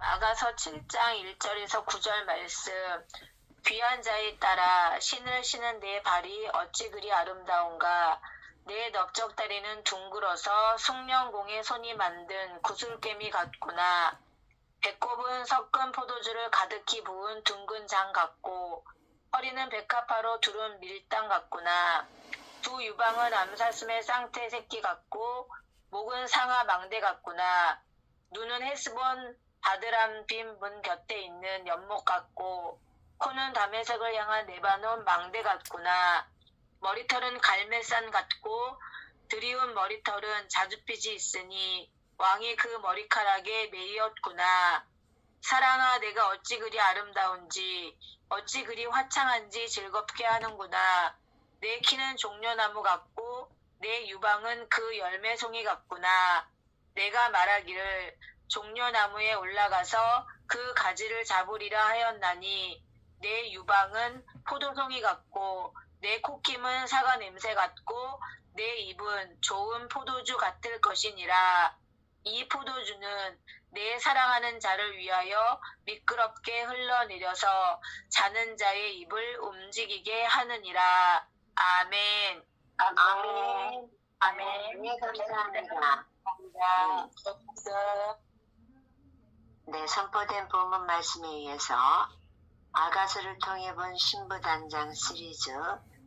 아가서 7장 1절에서 9절 말씀. 귀한 자에 따라 신을 신은 내 발이 어찌 그리 아름다운가. 내 넓적다리는 둥글어서 숭령공의 손이 만든 구슬개미 같구나. 배꼽은 섞은 포도주를 가득히 부은 둥근 장 같고 허리는 백합화로 두른 밀당 같구나. 두 유방은 암사슴의 쌍태 새끼 같고 목은 상아 망대 같구나. 눈은 헤스본 바드람빔 문 곁에 있는 연못 같고 코는 다메섹을 향한 레바논 망대 같구나. 머리털은 갈멜산 같고 드리운 머리털은 자줏빛이 있으니 왕이 그 머리카락에 매이었구나. 사랑아, 내가 어찌 그리 아름다운지 어찌 그리 화창한지 즐겁게 하는구나. 내 키는 종려나무 같고 내 유방은 그 열매송이 같구나. 내가 말하기를 종려나무에 올라가서 그 가지를 잡으리라 하였나니 내 유방은 포도송이 같고 내 콧김은 사과 냄새 같고 내 입은 좋은 포도주 같을 것이니라. 이 포도주는 내 사랑하는 자를 위하여 미끄럽게 흘러내려서 자는 자의 입을 움직이게 하느니라. 아멘. 아멘. 아멘. 네, 감사합니다. 네, 선포된 본문 말씀에 의해서 아가서를 통해 본 신부단장 시리즈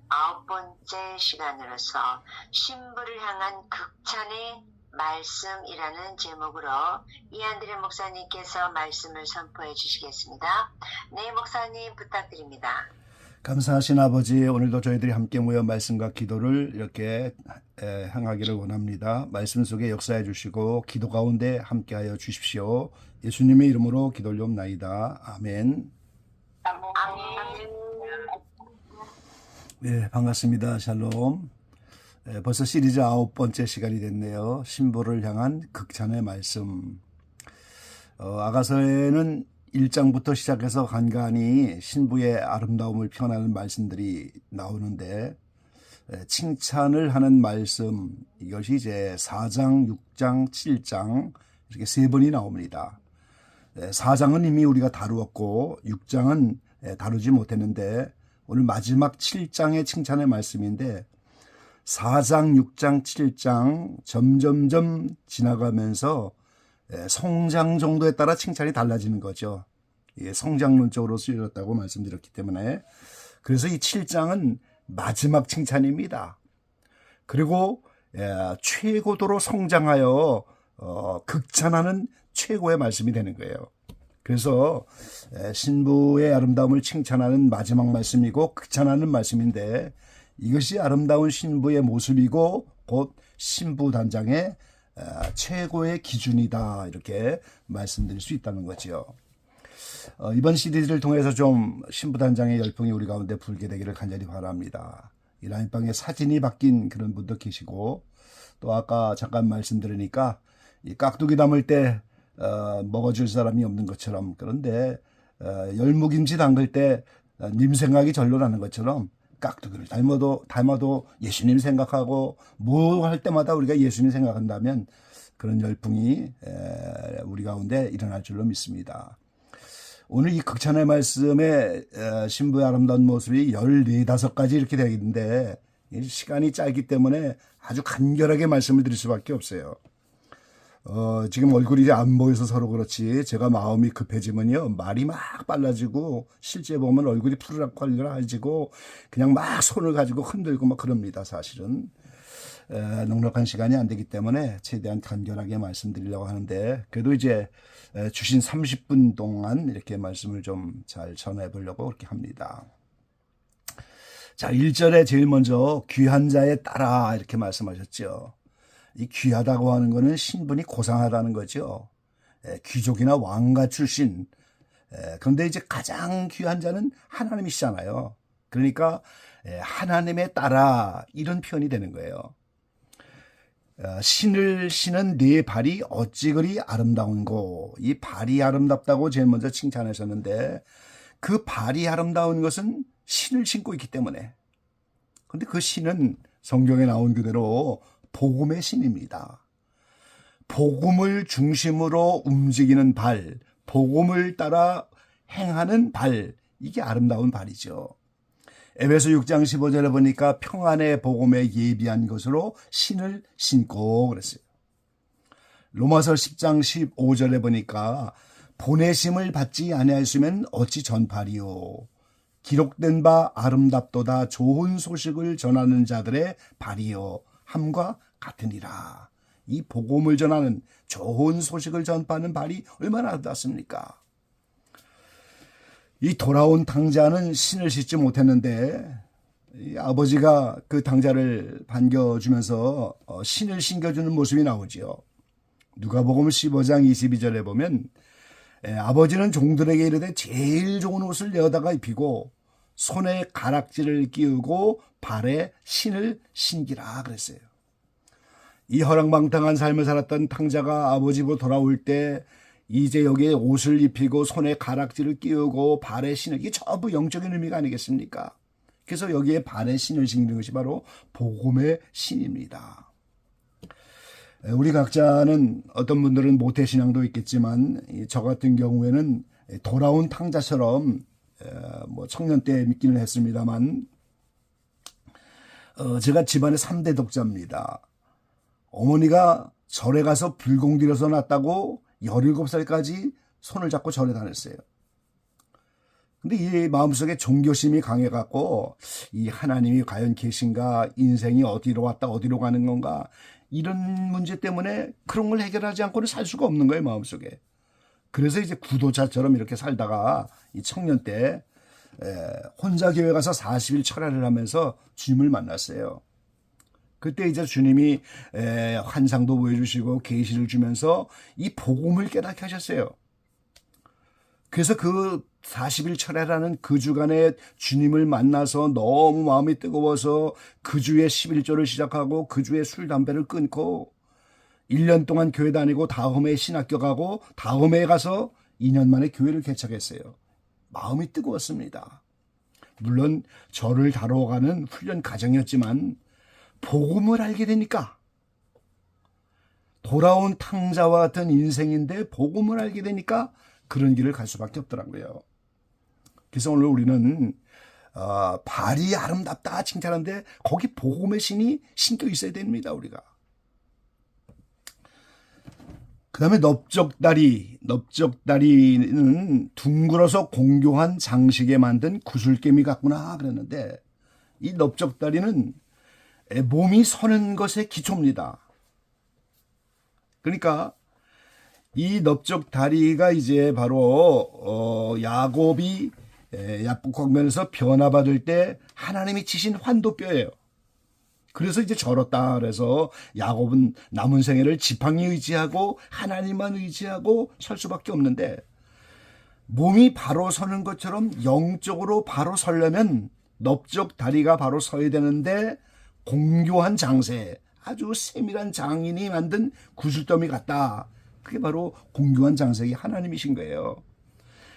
9번째 시간으로서 신부를 향한 극찬의 말씀이라는 제목으로 이한드레 목사님께서 말씀을 선포해 주시겠습니다. 네, 목사님 부탁드립니다. 감사하신 아버지, 오늘도 저희들이 함께 모여 말씀과 기도를 이렇게 행하기를 원합니다. 말씀 속에 역사해 주시고 기도 가운데 함께하여 주십시오. 예수님의 이름으로 기도를 옵나이다. 아멘. 아멘. 네, 반갑습니다. 샬롬. 벌써 시리즈 9번째 시간이 됐네요. 신부를 향한 극찬의 말씀. 아가서에는 1장부터 시작해서 간간히 신부의 아름다움을 표현하는 말씀들이 나오는데, 칭찬을 하는 말씀, 이것이 이제 4장, 6장, 7장 이렇게 세 번이 나옵니다. 4장은 이미 우리가 다루었고 6장은 다루지 못했는데 오늘 마지막 7장의 칭찬의 말씀인데 4장, 6장, 7장 점점점 지나가면서 성장 정도에 따라 칭찬이 달라지는 거죠. 성장론적으로 쓰여졌다고 말씀드렸기 때문에 그래서 이 7장은 마지막 칭찬입니다. 그리고 최고도로 성장하여 극찬하는 최고의 말씀이 되는 거예요. 그래서 신부의 아름다움을 칭찬하는 마지막 말씀이고 극찬하는 말씀인데 이것이 아름다운 신부의 모습이고 곧 신부 단장의 최고의 기준이다, 이렇게 말씀드릴 수 있다는 거죠. 이번 시리즈를 통해서 좀 신부 단장의 열풍이 우리 가운데 불게 되기를 간절히 바랍니다. 이 라인방에 사진이 바뀐 그런 분도 계시고 또 아까 잠깐 말씀드리니까 이 깍두기 담을 때 먹어줄 사람이 없는 것처럼, 그런데 열무김치 담글 때 님 생각이 절로 나는 것처럼 깍두기를 닮아도 예수님 생각하고 뭐 할 때마다 우리가 예수님 생각한다면 그런 열풍이 우리 가운데 일어날 줄로 믿습니다. 오늘 이 극찬의 말씀에 신부의 아름다운 모습이 14가지 이렇게 되겠는데 시간이 짧기 때문에 아주 간결하게 말씀을 드릴 수밖에 없어요. 지금 얼굴이 이제 안 보여서 서로 그렇지 제가 마음이 급해지면요 말이 막 빨라지고 실제 보면 얼굴이 푸르락거리지고 그냥 막 손을 가지고 흔들고 막 그럽니다. 사실은 넉넉한 시간이 안 되기 때문에 최대한 간결하게 말씀드리려고 하는데 그래도 이제 주신 30분 동안 이렇게 말씀을 좀 잘 전해 보려고 그렇게 합니다. 자, 1절에 제일 먼저 귀한 자에 따라 이렇게 말씀하셨죠. 이 귀하다고 하는 거는 신분이 고상하다는 거죠. 귀족이나 왕가 출신. 그런데 이제 가장 귀한 자는 하나님이시잖아요. 그러니까 하나님에 따라 이런 표현이 되는 거예요. 신을 신은 네 발이 어찌 그리 아름다운고. 이 발이 아름답다고 제일 먼저 칭찬하셨는데 그 발이 아름다운 것은 신을 신고 있기 때문에. 그런데 그 신은 성경에 나온 그대로 복음의 신입니다. 복음을 중심으로 움직이는 발, 복음을 따라 행하는 발, 이게 아름다운 발이죠. 에베소 6장 15절에 보니까 평안의 복음에 예비한 것으로 신을 신고 그랬어요. 로마서 10장 15절에 보니까 보내심을 받지 아니하였으면 어찌 전파리요. 기록된 바 아름답도다 좋은 소식을 전하는 자들의 발이요 함과 같으니라. 이 복음을 전하는 좋은 소식을 전파하는 발이 얼마나 아름답습니까? 이 돌아온 탕자는 신을 씻지 못했는데 이 아버지가 그 탕자를 반겨주면서 신을 신겨주는 모습이 나오지요. 누가복음 15장 22절에 보면 아버지는 종들에게 이르되 제일 좋은 옷을 내어다가 입히고 손에 가락지를 끼우고 발에 신을 신기라 그랬어요. 이 허랑방탕한 삶을 살았던 탕자가 아버지 보러 돌아올 때 이제 여기에 옷을 입히고 손에 가락지를 끼우고 발에 신을, 이게 전부 영적인 의미가 아니겠습니까? 그래서 여기에 발에 신을 신기는 것이 바로 복음의 신입니다. 우리 각자는 어떤 분들은 모태신앙도 있겠지만 저 같은 경우에는 돌아온 탕자처럼 청년 때 믿기는 했습니다만 제가 집안의 3대 독자입니다. 어머니가 절에 가서 불공 들여서 낳았다고 17살까지 손을 잡고 절에 다녔어요. 근데 이 마음속에 종교심이 강해갖고 이 하나님이 과연 계신가, 인생이 어디로 왔다 어디로 가는 건가, 이런 문제 때문에 그런 걸 해결하지 않고는 살 수가 없는 거예요, 마음속에. 그래서 이제 구도자처럼 이렇게 살다가 이 청년 때 혼자 교회 가서 40일 철야를 하면서 주님을 만났어요. 그때 이제 주님이 환상도 보여주시고 계시를 주면서 이 복음을 깨닫게 하셨어요. 그래서 그 40일 철야라는 그 주간에 주님을 만나서 너무 마음이 뜨거워서 그 주에 11조를 시작하고 그 주에 술 담배를 끊고 1년 동안 교회 다니고 다음 해에 신학교 가고 다음 해에 가서 2년 만에 교회를 개척했어요. 마음이 뜨거웠습니다. 물론 저를 다뤄가는 훈련 과정이었지만 복음을 알게 되니까, 돌아온 탕자와 같은 인생인데 복음을 알게 되니까 그런 길을 갈 수밖에 없더라고요. 그래서 오늘 우리는 발이 아름답다 칭찬하는데 거기 복음의 신이 신겨 있어야 됩니다. 우리가. 그 다음에 넓적다리는 둥글어서 공교한 장식에 만든 구슬개미 같구나 그랬는데, 이 넓적다리는 몸이 서는 것의 기초입니다. 그러니까 이 넓적다리가 이제 바로 야곱이 야복강변에서 변화받을 때 하나님이 치신 환도뼈예요. 그래서 이제 절었다 그래서 야곱은 남은 생애를 지팡이 의지하고 하나님만 의지하고 설 수밖에 없는데, 몸이 바로 서는 것처럼 영적으로 바로 서려면 넓적다리가 바로 서야 되는데, 공교한 장세, 아주 세밀한 장인이 만든 구슬더미 같다. 그게 바로 공교한 장세기 하나님이신 거예요.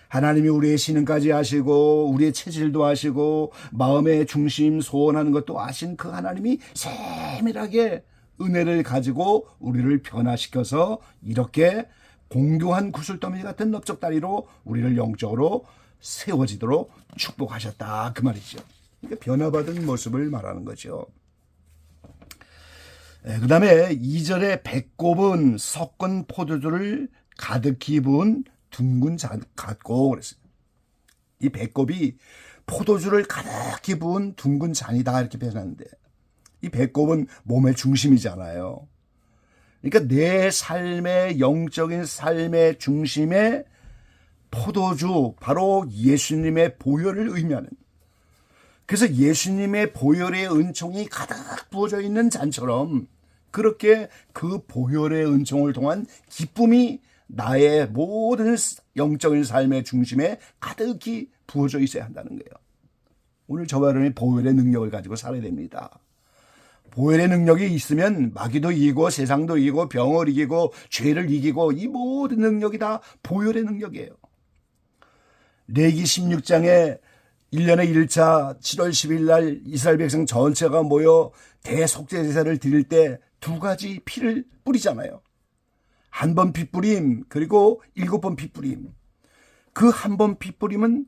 하나님이 우리의 신은까지 아시고 우리의 체질도 아시고 마음의 중심 소원하는 것도 아신 그 하나님이 세밀하게 은혜를 가지고 우리를 변화시켜서 이렇게 공교한 구슬더미 같은 넓적다리로 우리를 영적으로 세워지도록 축복하셨다, 그 말이죠. 그러니까 변화받은 모습을 말하는 거죠. 그 다음에 2절에 배꼽은 섞은 포도주를 가득히 부은 둥근 잔 같고 그랬어요. 이 배꼽이 포도주를 가득히 부은 둥근 잔이다 이렇게 표현하는데, 이 배꼽은 몸의 중심이잖아요. 그러니까 내 삶의 영적인 삶의 중심에 포도주, 바로 예수님의 보혈을 의미하는, 그래서 예수님의 보혈의 은총이 가득 부어져 있는 잔처럼 그렇게 그 보혈의 은총을 통한 기쁨이 나의 모든 영적인 삶의 중심에 가득히 부어져 있어야 한다는 거예요. 오늘 저와 여러분이 보혈의 능력을 가지고 살아야 됩니다. 보혈의 능력이 있으면 마귀도 이기고 세상도 이기고 병을 이기고 죄를 이기고, 이 모든 능력이 다 보혈의 능력이에요. 레기 16장에 1년에 1차 7월 10일 날 이스라엘 백성 전체가 모여 대속죄 제사를 드릴 때 2가지 피를 뿌리잖아요. 한 번 피 뿌림, 그리고 7번 피 뿌림. 그 한 번 피 뿌림은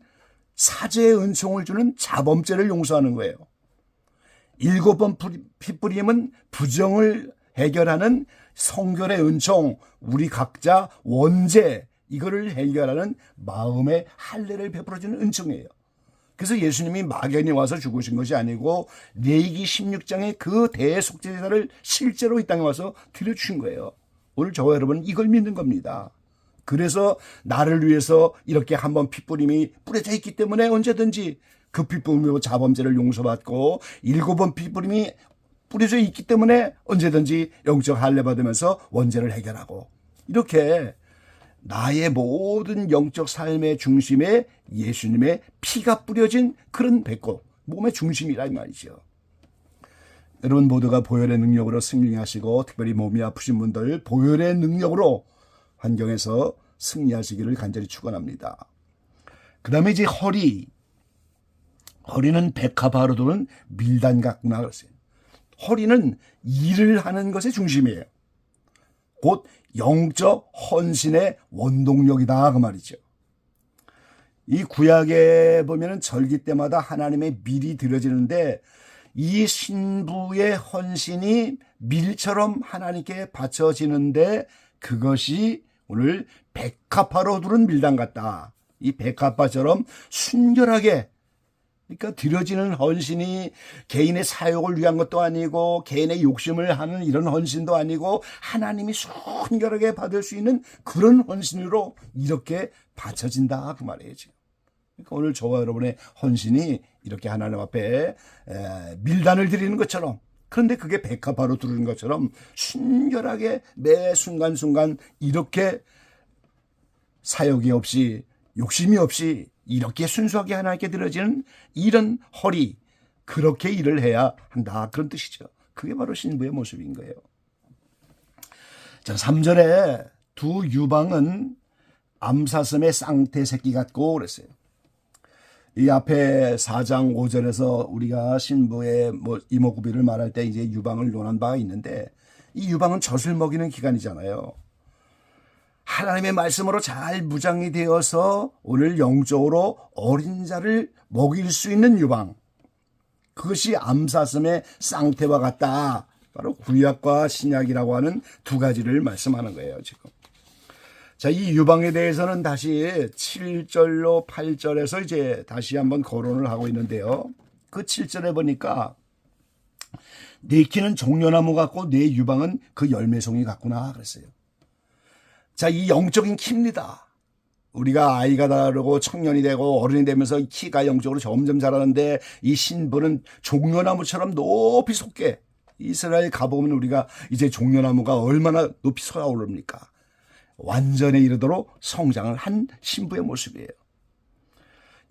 사죄의 은총을 주는 자범죄를 용서하는 거예요. 7번 피 뿌림은 부정을 해결하는 성결의 은총, 우리 각자 원죄, 이거를 해결하는 마음의 할례를 베풀어주는 은총이에요. 그래서 예수님이 막연히 와서 죽으신 것이 아니고 레위기 16장의 그 대속죄제사를 실제로 이 땅에 와서 드려주신 거예요. 오늘 저와 여러분은 이걸 믿는 겁니다. 그래서 나를 위해서 이렇게 한번 핏뿌림이 뿌려져 있기 때문에 언제든지 그 핏뿌림으로 자범죄를 용서받고 7번 핏뿌림이 뿌려져 있기 때문에 언제든지 영적 할례 받으면서 원죄를 해결하고, 이렇게 나의 모든 영적 삶의 중심에 예수님의 피가 뿌려진 그런 배꼽, 몸의 중심이라 이 말이죠. 여러분 모두가 보혈의 능력으로 승리하시고, 특별히 몸이 아프신 분들 보혈의 능력으로 환경에서 승리하시기를 간절히 축원합니다. 그 다음에 이제 허리는 백합화로 도는 밀단 같구나 그랬어요. 허리는 일을 하는 것의 중심이에요. 곧 영적 헌신의 원동력이다 그 말이죠. 이 구약에 보면은 절기 때마다 하나님의 밀이 드려지는데, 이 신부의 헌신이 밀처럼 하나님께 바쳐지는데 그것이 오늘 백합화로 두른 밀당 같다. 이 백합화처럼 순결하게, 그러니까 드려지는 헌신이 개인의 사욕을 위한 것도 아니고 개인의 욕심을 하는 이런 헌신도 아니고 하나님이 순결하게 받을 수 있는 그런 헌신으로 이렇게 바쳐진다 그 말이에요. 그러니까 오늘 저와 여러분의 헌신이 이렇게 하나님 앞에 밀단을 드리는 것처럼, 그런데 그게 백합화로 두르는 것처럼 순결하게 매 순간순간 이렇게 사욕이 없이 욕심이 없이 이렇게 순수하게 하나님께 드려지는 이런 허리, 그렇게 일을 해야 한다 그런 뜻이죠. 그게 바로 신부의 모습인 거예요. 자, 3절에 두 유방은 암사슴의 쌍태 새끼 같고 그랬어요. 이 앞에 4장 5절에서 우리가 신부의 이목구비를 말할 때 이제 유방을 논한 바가 있는데, 이 유방은 젖을 먹이는 기간이잖아요. 하나님의 말씀으로 잘 무장이 되어서 오늘 영적으로 어린 자를 먹일 수 있는 유방, 그것이 암사슴의 쌍태와 같다. 바로 구약과 신약이라고 하는 두 가지를 말씀하는 거예요 지금. 자, 이 유방에 대해서는 다시 7절로 8절에서 이제 다시 한번 거론을 하고 있는데요. 그 7절에 보니까 네 키는 종려나무 같고 네 유방은 그 열매송이 같구나 그랬어요. 자, 이 영적인 키입니다. 우리가 아이가 다르고 청년이 되고 어른이 되면서 키가 영적으로 점점 자라는데, 이 신부는 종려나무처럼 높이 솟게, 이스라엘 가보면 우리가 이제 종려나무가 얼마나 높이 솟아오릅니까? 완전에 이르도록 성장을 한 신부의 모습이에요.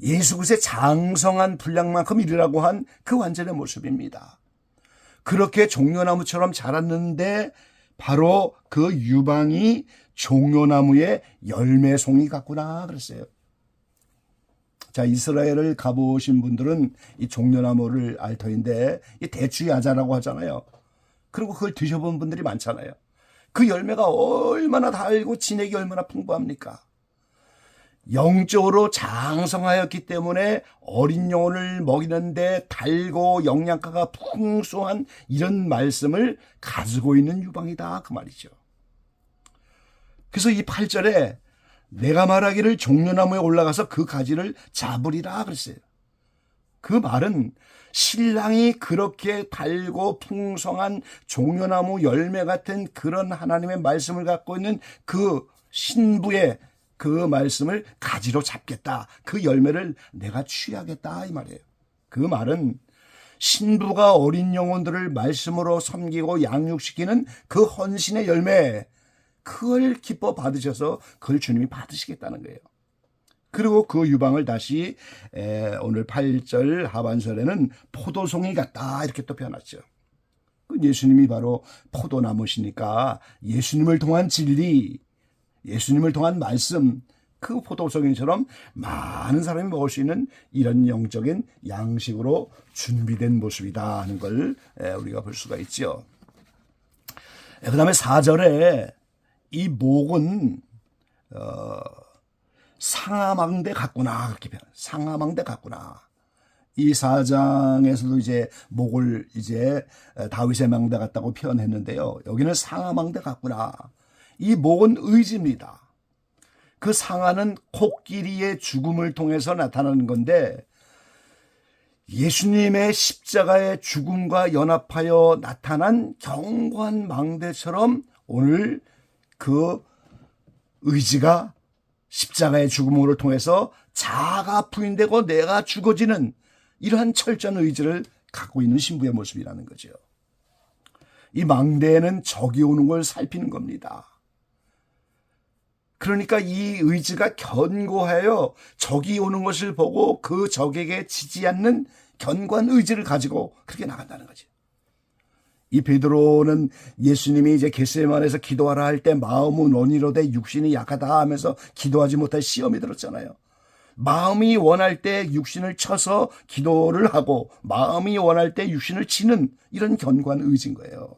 예수 그리스도의 장성한 분량만큼 이르라고 한 그 완전의 모습입니다. 그렇게 종려나무처럼 자랐는데 바로 그 유방이 종려나무의 열매송이 같구나 그랬어요. 자, 이스라엘을 가보신 분들은 이 종려나무를 알 터인데, 이 대추야자라고 하잖아요. 그리고 그걸 드셔본 분들이 많잖아요. 그 열매가 얼마나 달고 진액이 얼마나 풍부합니까? 영적으로 장성하였기 때문에 어린 영혼을 먹이는데 달고 영양가가 풍성한 이런 말씀을 가지고 있는 유방이다 그 말이죠. 그래서 이 8절에 내가 말하기를 종려나무에 올라가서 그 가지를 잡으리라 그랬어요. 그 말은 신랑이 그렇게 달고 풍성한 종려나무 열매 같은 그런 하나님의 말씀을 갖고 있는 그 신부의 그 말씀을 가지로 잡겠다. 그 열매를 내가 취하겠다 이 말이에요. 그 말은 신부가 어린 영혼들을 말씀으로 섬기고 양육시키는 그 헌신의 열매, 그걸 기뻐 받으셔서 그걸 주님이 받으시겠다는 거예요. 그리고 그 유방을 다시 오늘 8절 하반절에는 포도송이 같다 이렇게 또 표현하죠. 예수님이 바로 포도나무시니까 예수님을 통한 진리, 예수님을 통한 말씀, 그 포도송이처럼 많은 사람이 먹을 수 있는 이런 영적인 양식으로 준비된 모습이다 하는 걸 우리가 볼 수가 있죠. 그 다음에 4절에 이 목은 상하망대 같구나. 그렇게 표현. 상하망대 같구나. 이 4장에서도 이제 목을 이제 다윗의 망대 같다고 표현했는데요. 여기는 상하망대 같구나. 이 목은 의지입니다. 그 상하는 코끼리의 죽음을 통해서 나타나는 건데 예수님의 십자가의 죽음과 연합하여 나타난 경관 망대처럼 오늘 그 의지가 십자가의 죽음을 통해서 자아가 부인되고 내가 죽어지는 이러한 철저한 의지를 갖고 있는 신부의 모습이라는 거죠. 이 망대에는 적이 오는 걸 살피는 겁니다. 그러니까 이 의지가 견고하여 적이 오는 것을 보고 그 적에게 지지 않는 견고한 의지를 가지고 그렇게 나간다는 거죠. 이 베드로는 예수님이 이제 겟세마네에서 기도하라 할 때 마음은 원이로되 육신이 약하다 하면서 기도하지 못할 시험이 들었잖아요. 마음이 원할 때 육신을 쳐서 기도를 하고 마음이 원할 때 육신을 치는 이런 견고한 의지인 거예요.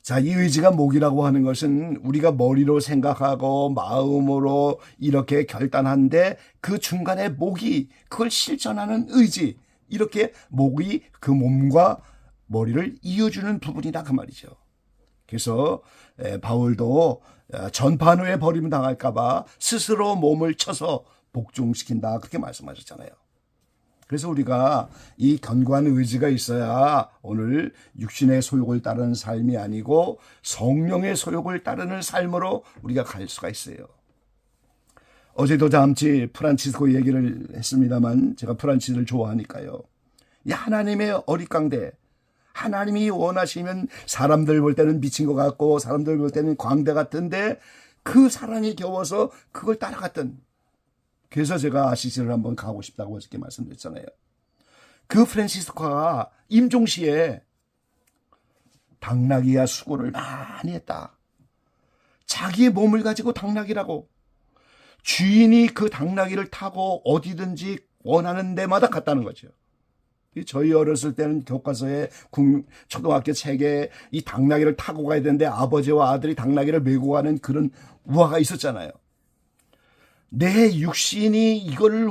자, 이 의지가 목이라고 하는 것은 우리가 머리로 생각하고 마음으로 이렇게 결단한데 그 중간에 목이 그걸 실천하는 의지, 이렇게 목이 그 몸과 머리를 이어주는 부분이다 그 말이죠. 그래서 바울도 전판 후에 버림 당할까 봐 스스로 몸을 쳐서 복종시킨다 그렇게 말씀하셨잖아요. 그래서 우리가 이 견고한 의지가 있어야 오늘 육신의 소욕을 따르는 삶이 아니고 성령의 소욕을 따르는 삶으로 우리가 갈 수가 있어요. 어제도 잠시 프란치스코 얘기를 했습니다만 제가 프란치스를 좋아하니까요. 이 하나님의 어릿광대, 하나님이 원하시면 사람들 볼 때는 미친 것 같고 사람들 볼 때는 광대 같은데 그 사랑이 겨워서 그걸 따라갔던, 그래서 제가 아시시를 한번 가고 싶다고 이렇게 말씀드렸잖아요. 그 프란치스코가 임종시에 당나귀와 수고를 많이 했다. 자기의 몸을 가지고 당나귀라고, 주인이 그 당나귀를 타고 어디든지 원하는 데마다 갔다는 거죠. 저희 어렸을 때는 교과서에 초등학교 책에 이 당나귀를 타고 가야 되는데 아버지와 아들이 당나귀를 메고 가는 그런 우화가 있었잖아요. 내 육신이 이걸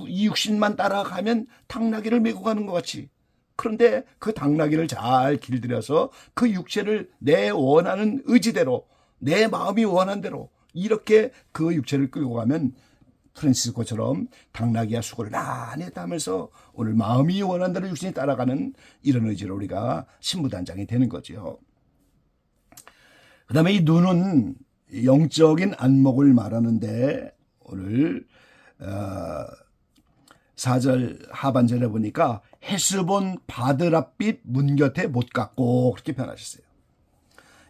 이 육신만 따라가면 당나귀를 메고 가는 것 같이. 그런데 그 당나귀를 잘 길들여서 그 육체를 내 원하는 의지대로, 내 마음이 원하는 대로 이렇게 그 육체를 끌고 가면 프란치스코처럼 당나귀와 수고를 많이 했다면서 오늘 마음이 원하는 대로 육신이 따라가는 이런 의지로 우리가 신부단장이 되는 거죠. 그 다음에 이 눈은 영적인 안목을 말하는데 오늘 4절 하반절에 보니까 헤스본 바드랏빛 문 곁에 못 갔고 그렇게 표현하셨어요.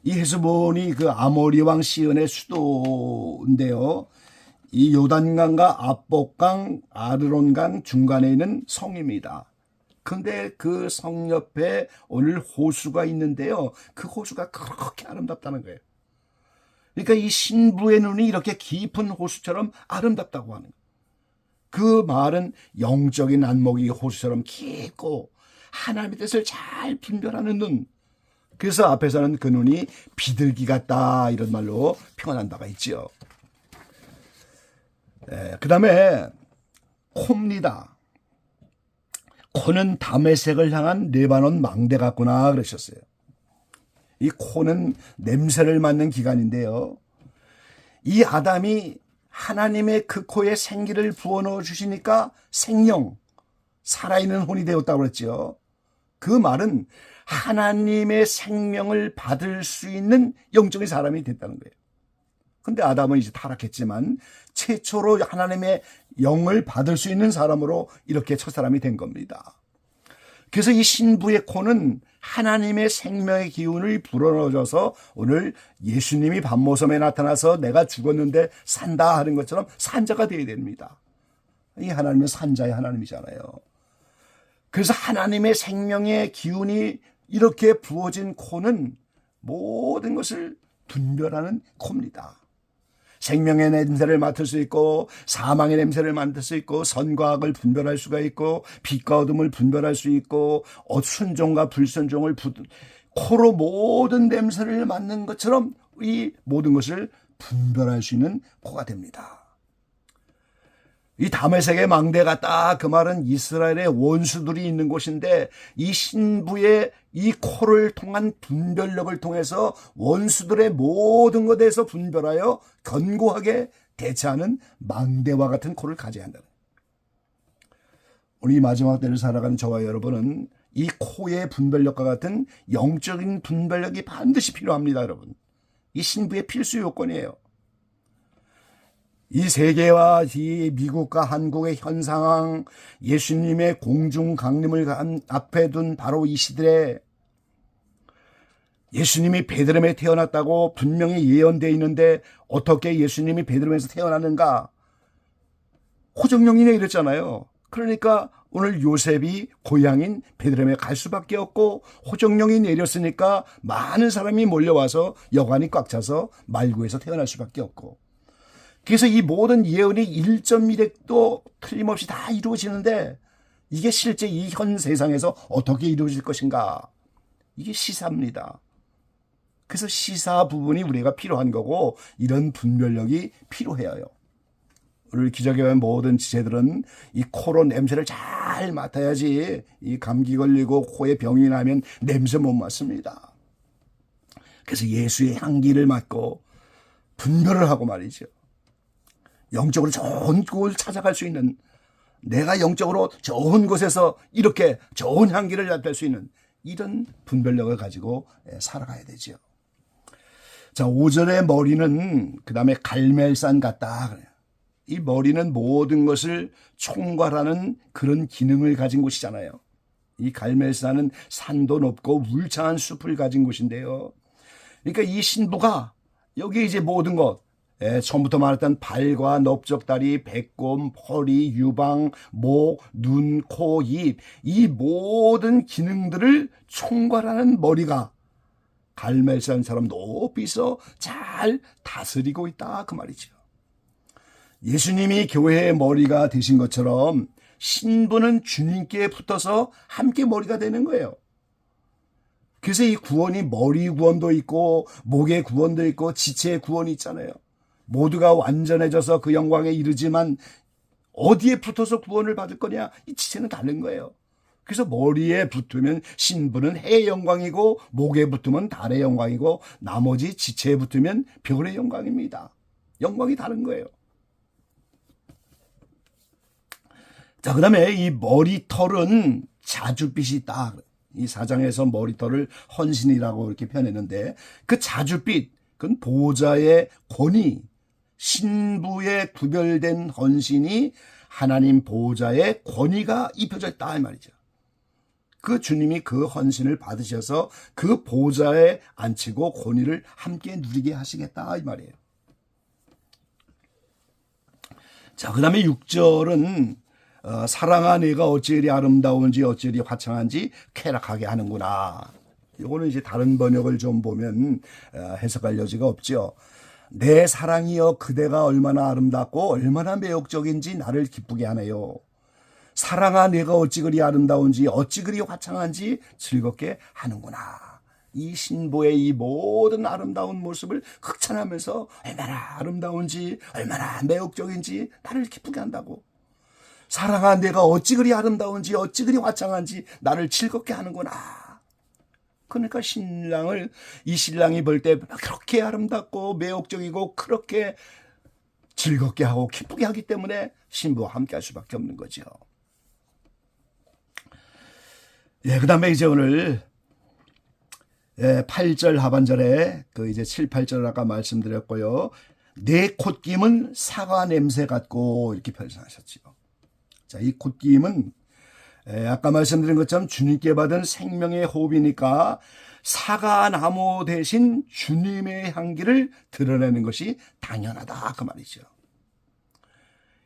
이 헤스본이 그 아모리 왕 시온의 수도인데요. 이 요단강과 압복강, 아르론강 중간에 있는 성입니다. 그런데 그 성 옆에 오늘 호수가 있는데요. 그 호수가 그렇게 아름답다는 거예요. 그러니까 이 신부의 눈이 이렇게 깊은 호수처럼 아름답다고 하는 거예요. 그 말은 영적인 안목이 호수처럼 깊고 하나님의 뜻을 잘 분별하는 눈. 그래서 앞에서는 그 눈이 비둘기 같다 이런 말로 표현한 바가 있죠. 그 다음에 코입니다. 코는 다메섹을 향한 레바논 망대 같구나 그러셨어요. 이 코는 냄새를 맡는 기관인데요. 이 아담이 하나님의 그 코에 생기를 부어넣어 주시니까 생명, 살아있는 혼이 되었다고 그랬죠. 그 말은 하나님의 생명을 받을 수 있는 영적인 사람이 됐다는 거예요. 근데 아담은 이제 타락했지만 최초로 하나님의 영을 받을 수 있는 사람으로 이렇게 첫 사람이 된 겁니다. 그래서 이 신부의 코는 하나님의 생명의 기운을 불어넣어줘서 오늘 예수님이 밤모섬에 나타나서 내가 죽었는데 산다 하는 것처럼 산자가 되어야 됩니다. 이 하나님은 산자의 하나님이잖아요. 그래서 하나님의 생명의 기운이 이렇게 부어진 코는 모든 것을 분별하는 코입니다. 생명의 냄새를 맡을 수 있고 사망의 냄새를 맡을 수 있고 선과 악을 분별할 수가 있고 빛과 어둠을 분별할 수 있고 순종과 불순종을 코로 모든 냄새를 맡는 것처럼 이 모든 것을 분별할 수 있는 코가 됩니다. 이 다메섹의 망대가 딱 그 말은 이스라엘의 원수들이 있는 곳인데 이 신부의 이 코를 통한 분별력을 통해서 원수들의 모든 것에 대해서 분별하여 견고하게 대처하는 망대와 같은 코를 가져야 한다. 오늘 이 마지막 때를 살아가는 저와 여러분은 이 코의 분별력과 같은 영적인 분별력이 반드시 필요합니다, 여러분. 이 신부의 필수 요건이에요. 이 세계와 이 미국과 한국의 현 상황, 예수님의 공중 강림을 앞에 둔 바로 이 시대에 예수님이 베들레헴에 태어났다고 분명히 예언되어 있는데 어떻게 예수님이 베들레헴에서 태어났는가? 호정령이 내렸잖아요. 그러니까 오늘 요셉이 고향인 베들레헴에 갈 수밖에 없고 호정령이 내렸으니까 많은 사람이 몰려와서 여관이 꽉 차서 말구에서 태어날 수밖에 없고, 그래서 이 모든 예언이 1.1획도 틀림없이 다 이루어지는데 이게 실제 이 현 세상에서 어떻게 이루어질 것인가? 이게 시사입니다. 그래서 시사 부분이 우리가 필요한 거고 이런 분별력이 필요해요. 오늘 기적의 모든 지체들은 이 코로 냄새를 잘 맡아야지 이 감기 걸리고 코에 병이 나면 냄새 못 맡습니다. 그래서 예수의 향기를 맡고 분별을 하고 말이죠. 영적으로 좋은 곳을 찾아갈 수 있는, 내가 영적으로 좋은 곳에서 이렇게 좋은 향기를 맡을 수 있는 이런 분별력을 가지고 살아가야 되죠. 자, 5절의 머리는 그 다음에 갈멜산 같다. 이 머리는 모든 것을 총괄하는 그런 기능을 가진 곳이잖아요. 이 갈멜산은 산도 높고 울창한 숲을 가진 곳인데요. 그러니까 이 신부가 여기 이제 모든 것, 처음부터 말했던 발과 넓적다리, 배꼽, 허리, 유방, 목, 눈, 코, 입, 이 모든 기능들을 총괄하는 머리가 갈멜산처럼 높이서 잘 다스리고 있다, 그 말이죠. 예수님이 교회의 머리가 되신 것처럼 신부는 주님께 붙어서 함께 머리가 되는 거예요. 그래서 이 구원이 머리 구원도 있고 목의 구원도 있고 지체의 구원이 있잖아요. 모두가 완전해져서 그 영광에 이르지만 어디에 붙어서 구원을 받을 거냐? 이 지체는 다른 거예요. 그래서 머리에 붙으면 신부는 해의 영광이고 목에 붙으면 달의 영광이고 나머지 지체에 붙으면 별의 영광입니다. 영광이 다른 거예요. 자, 그 다음에 이 머리털은 자줏빛이 있다. 이 4장에서 머리털을 헌신이라고 이렇게 표현했는데 그 자줏빛, 그건 보좌의 권위, 신부의 구별된 헌신이 하나님 보좌의 권위가 입혀져 있다, 이 말이죠. 그 주님이 그 헌신을 받으셔서 그 보좌에 앉히고 권위를 함께 누리게 하시겠다, 이 말이에요. 자, 그 다음에 6절은 사랑아 내가 어찌 이리 아름다운지 어찌 이리 화창한지 쾌락하게 하는구나. 이거는 이제 다른 번역을 좀 보면 해석할 여지가 없죠. 내 사랑이여 그대가 얼마나 아름답고 얼마나 매혹적인지 나를 기쁘게 하네요. 사랑아 내가 어찌 그리 아름다운지 어찌 그리 화창한지 즐겁게 하는구나. 이 신부의 이 모든 아름다운 모습을 극찬하면서 얼마나 아름다운지 얼마나 매혹적인지 나를 기쁘게 한다고. 사랑아 내가 어찌 그리 아름다운지 어찌 그리 화창한지 나를 즐겁게 하는구나. 그러니까 이 신랑이 볼 때 그렇게 아름답고 매혹적이고 그렇게 즐겁게 하고 기쁘게 하기 때문에 신부와 함께 할 수밖에 없는 거죠. 그 다음에 이제 오늘 8절 하반절에 그 이제 7, 8절 아까 말씀드렸고요. 내 콧김은 사과 냄새 같고 이렇게 표현하셨죠. 자, 이 콧김은 아까 말씀드린 것처럼 주님께 받은 생명의 호흡이니까 사과나무 대신 주님의 향기를 드러내는 것이 당연하다, 그 말이죠.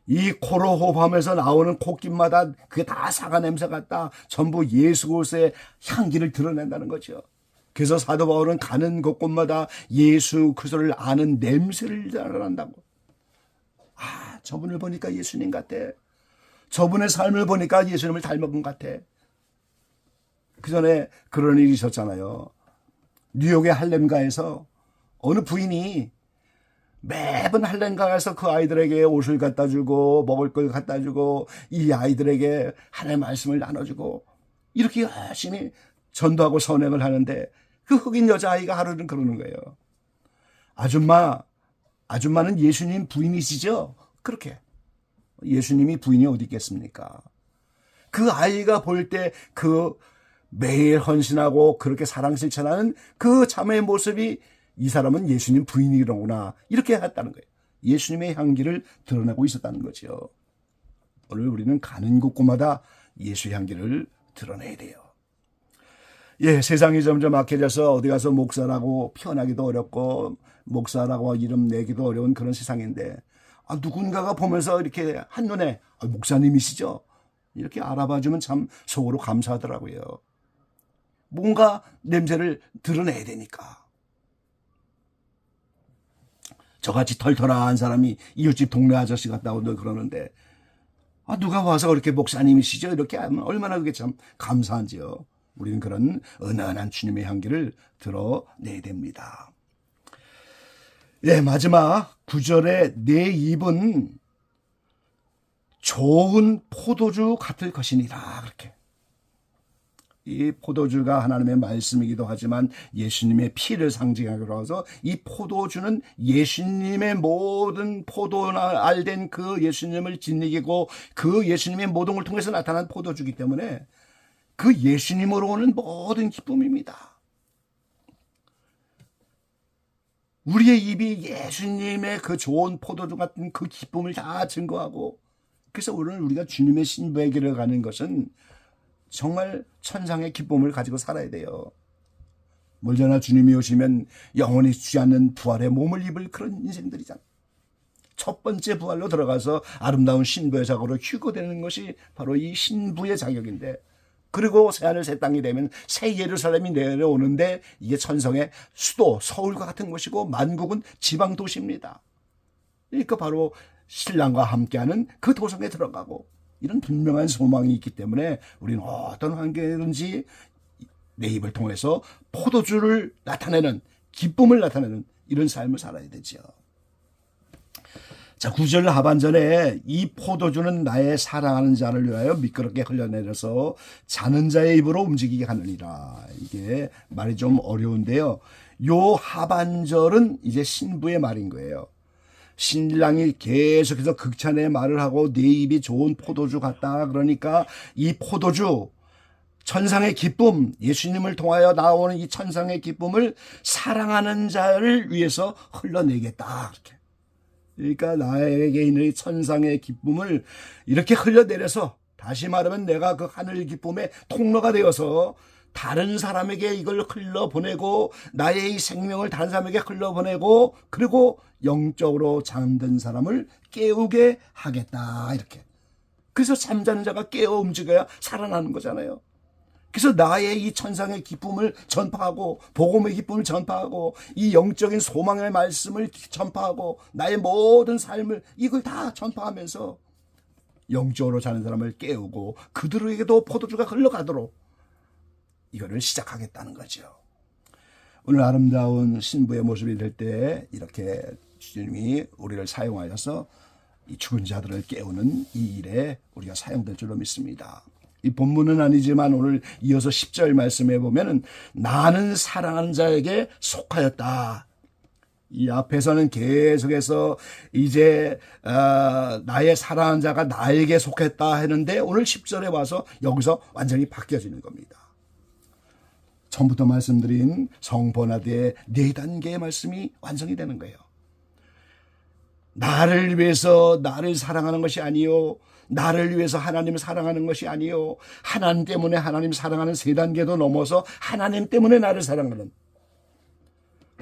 이 코로 호흡하면서 나오는 콧김마다 그게 다 사과 냄새 같다. 전부 예수 그리스도의 향기를 드러낸다는 거죠. 그래서 사도 바울은 가는 곳곳마다 예수 그리스도를 아는 냄새를 드러낸다고. 아, 저분을 보니까 예수님 같아. 저분의 삶을 보니까 예수님을 닮은 것 같아. 그 전에 그런 일이 있었잖아요. 뉴욕의 할렘가에서 어느 부인이 매번 할례인가 가서 그 아이들에게 옷을 갖다 주고 먹을 걸 갖다 주고 이 아이들에게 하나님의 말씀을 나눠주고 이렇게 열심히 전도하고 선행을 하는데 그 흑인 여자아이가 하루는 그러는 거예요. 아줌마는 예수님 부인이시죠? 그렇게. 예수님이 부인이 어디 있겠습니까? 그 아이가 볼 때 그 매일 헌신하고 그렇게 사랑 실천하는 그 자매의 모습이 이 사람은 예수님 부인이로구나 이렇게 했다는 거예요. 예수님의 향기를 드러내고 있었다는 거죠. 오늘 우리는 가는 곳곳마다 예수의 향기를 드러내야 돼요. 예, 세상이 점점 악해져서 어디 가서 목사라고 표현하기도 어렵고 목사라고 이름 내기도 어려운 그런 세상인데 누군가가 보면서 이렇게 한눈에 목사님이시죠? 이렇게 알아봐주면 참 속으로 감사하더라고요. 뭔가 냄새를 드러내야 되니까. 저같이 털털한 사람이 이웃집 동네 아저씨 같다고 그러는데 누가 와서 그렇게 목사님이시죠? 이렇게 하면 얼마나 그게 참 감사한지요. 우리는 그런 은은한 주님의 향기를 드러내야 됩니다. 네, 마지막 9절에 내 입은 좋은 포도주 같을 것이니라. 그렇게. 이 포도주가 하나님의 말씀이기도 하지만 예수님의 피를 상징하기로 해서 이 포도주는 예수님의 모든 포도나 알된 그 예수님을 짓이기고 그 예수님의 모든 걸 통해서 나타난 포도주이기 때문에 그 예수님으로 오는 모든 기쁨입니다. 우리의 입이 예수님의 그 좋은 포도주 같은 그 기쁨을 다 증거하고 그래서 오늘 우리가 주님의 신부의 길을 가는 것은 정말 천상의 기쁨을 가지고 살아야 돼요. 멀저나 주님이 오시면 영원히 죽지 않는 부활의 몸을 입을 그런 인생들이잖아요. 첫 번째 부활로 들어가서 아름다운 신부의 자고로 휴거되는 것이 바로 이 신부의 자격인데 그리고 새하늘 새 땅이 되면 새 예루살렘이 내려오는데 이게 천성의 수도 서울과 같은 곳이고 만국은 지방 도시입니다. 그러니까 바로 신랑과 함께하는 그 도성에 들어가고 이런 분명한 소망이 있기 때문에 우리는 어떤 환경이든지 내 입을 통해서 포도주를 나타내는 기쁨을 나타내는 이런 삶을 살아야 되죠. 자, 9절 하반전에 이 포도주는 나의 사랑하는 자를 위하여 미끄럽게 흘러내려서 자는 자의 입으로 움직이게 하느니라. 이게 말이 좀 어려운데요. 요 하반절은 이제 신부의 말인 거예요. 신랑이 계속해서 극찬의 말을 하고 내 입이 좋은 포도주 같다. 그러니까 이 포도주 천상의 기쁨, 예수님을 통하여 나오는 이 천상의 기쁨을 사랑하는 자를 위해서 흘러내겠다. 이렇게. 그러니까 나에게 있는 천상의 기쁨을 이렇게 흘러내려서 다시 말하면 내가 그 하늘 기쁨의 통로가 되어서 다른 사람에게 이걸 흘러보내고 나의 이 생명을 다른 사람에게 흘러보내고 그리고 영적으로 잠든 사람을 깨우게 하겠다. 이렇게. 그래서 잠자는 자가 깨어 움직여야 살아나는 거잖아요. 그래서 나의 이 천상의 기쁨을 전파하고 복음의 기쁨을 전파하고 이 영적인 소망의 말씀을 전파하고 나의 모든 삶을 이걸 다 전파하면서 영적으로 자는 사람을 깨우고 그들에게도 포도주가 흘러가도록 이거를 시작하겠다는 거죠. 오늘 아름다운 신부의 모습이 될 때 이렇게 주님이 우리를 사용하여서 이 죽은 자들을 깨우는 이 일에 우리가 사용될 줄로 믿습니다. 이 본문은 아니지만 오늘 이어서 10절 말씀해 보면은 나는 사랑하는 자에게 속하였다. 이 앞에서는 계속해서 이제 나의 사랑하는 자가 나에게 속했다 했는데 오늘 10절에 와서 여기서 완전히 바뀌어지는 겁니다. 처음부터 말씀드린 성번화대의 4단계의 말씀이 완성이 되는 거예요. 나를 위해서 나를 사랑하는 것이 아니요, 나를 위해서 하나님을 사랑하는 것이 아니요, 하나님 때문에 하나님 사랑하는 3단계도 넘어서 하나님 때문에 나를 사랑하는,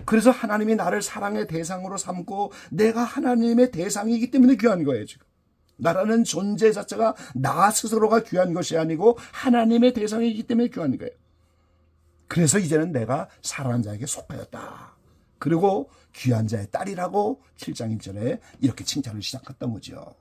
그래서 하나님이 나를 사랑의 대상으로 삼고 내가 하나님의 대상이기 때문에 귀한 거예요. 지금 나라는 존재 자체가 나 스스로가 귀한 것이 아니고 하나님의 대상이기 때문에 귀한 거예요. 그래서 이제는 내가 사랑하는 자에게 속하였다. 그리고 귀한 자의 딸이라고 7장 1절에 이렇게 칭찬을 시작했던 거죠.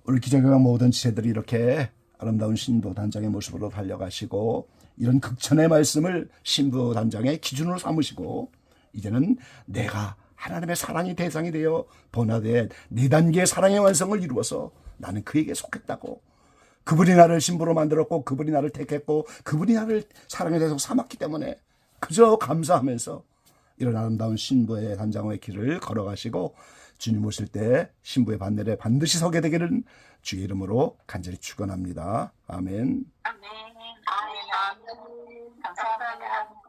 오늘 기적교회 모든 지체들이 이렇게 아름다운 신부 단장의 모습으로 달려가시고 이런 극찬의 말씀을 신부 단장의 기준으로 삼으시고 이제는 내가 하나님의 사랑의 대상이 되어 번화된 4단계의 사랑의 완성을 이루어서 나는 그에게 속했다고, 그분이 나를 신부로 만들었고 그분이 나를 택했고 그분이 나를 사랑의 대상 삼았기 때문에 그저 감사하면서 이런 아름다운 신부의 단장의 길을 걸어가시고 주님 오실 때 신부의 반열에 반드시 서게 되기를 주의 이름으로 간절히 축원합니다. 아멘. 아멘. 아멘. 감사합니다.